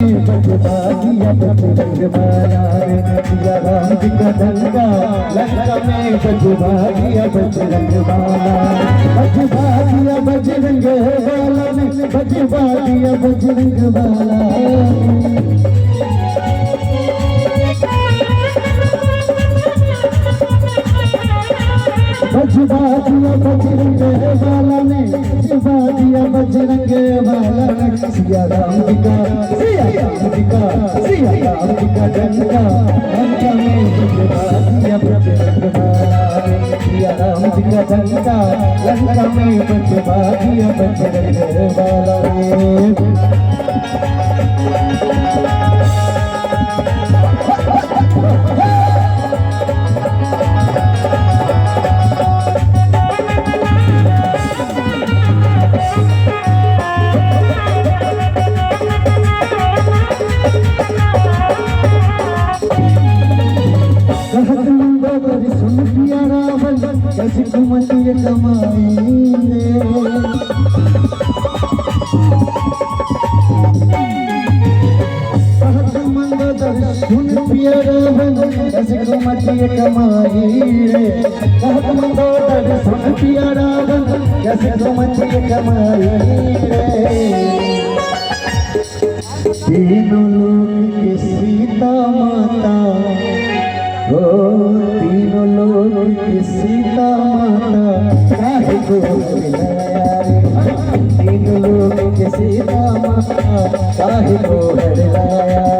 बजबागिया बजरंग बाला रे सिया राम जी का डंका लंका में बजबागिया बजरंग बाला बजबागिया बजरंग बाला ने बजबागिया बजरंग बाला बजबागिया बजरंग बाला ने बजबागिया बजरंग बाला ने सिया राम जी का डंका लंका में बजबागिया बजरंग बाला सिया राम जी का डंका लंका में बजबागिया बजरंग बाला सुन पिया रावण कैसी कुमती कमाएंगे सुन पिया रावण कैसी कुमती कमाएंगे सुन पिया रावण कैसी कुमती कमाएंगे तीनों लोग की सीता माता तीनों लोग की सीता माता काहे को हरलाया रे तीनों लोग की सीता माता काहे को हरलाया